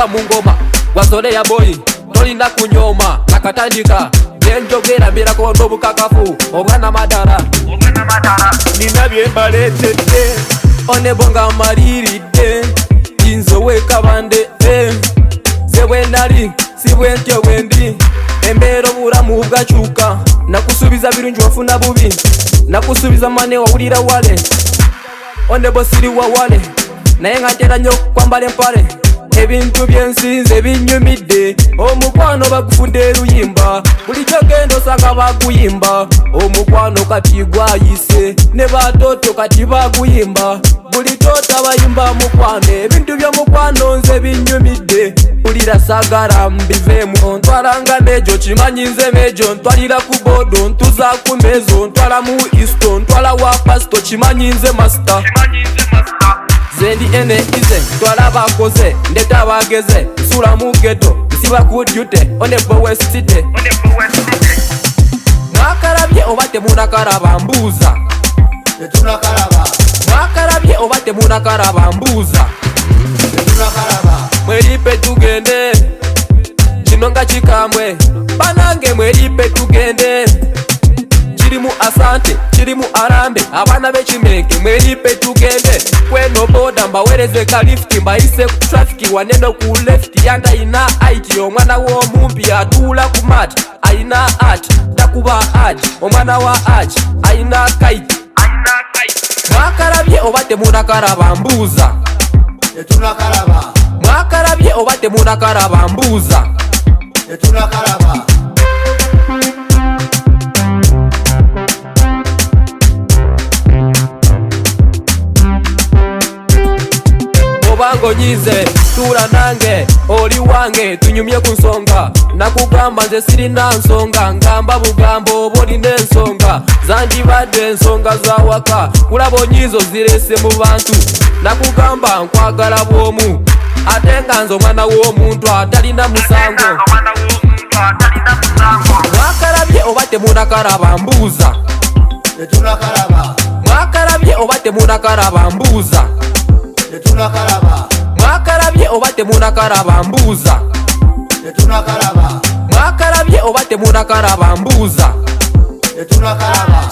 kuba mungoma wasole ya boy tolina kunyoma nakatandika byenjogera mbirako n'obukakafu obwana madara nina byembaletedde Oneble nga maliridde yinza owekabande ze bwenali si bwentyo bwendi embeera obulamu bwakyuka nakusuubiza birungi wafuna bubi nakusuubiza mane wawulira wale Oneble siri wawale naye nga ntera nnyo kwambala empale ebintu byensinze binyumidde omukwano bagufudde eruyimba bulijjo genda osanga baguyimba omukwano kati gwayise ne batoto kati baguyimba buli tota bayimba mukwano ebintu by'omukwano nze binyumidde bulira sagala mbiveemu ntwalanga nejo kimanyi nze mejo ntwalira ku bodo ntuza ku mezo ntwala mu isto ntwala wa pasto kimanyi nze master zendi ene ize twala bakoze ndeta bageze nsula mu ghetto nsiba ku duty Oneble westite Mwakarabye oba temunakaraba mbuuza tetunakaraba Mwakarabye oba temunakaraba mbuuza tetunakaraba mweripe tugende kino nga kikamwe banange mweripe tugende kirimu asante kirimu arambe abaana b'ekimenke mweripe tugende kweno boda mbawereze ka lift mbayise ku traffic waneno ku left yanda ayina IT omwana w'omumpi atuula ku mat ayina art takuba art omwana wa art ayina kite Mwakarabye oba temunakaraba mbuuza tetunakaraba Mwakarabye oba temunakaraba mbuuza tetunakaraba bangonyize tuula nange oli wange tunyumye ku nsonga nakugamba nze sirina nsonga ngamba bugambo oba olina ensonga zandibadde ensonga za waka kulaba onyizo zirese mu bantu nakugamba nkwagala bwomu ate nga nze omwana w'omuntu atalina musango Mwakarabye oba temunakaraba mbuuza tetunakaraba Mwakarabye oba temunakaraba mbuuza tetunakaraba Mwakarabye oba temunakaraba mbuuza tetunakaraba Mwakarabye oba temunakaraba mbuuza tetunakaraba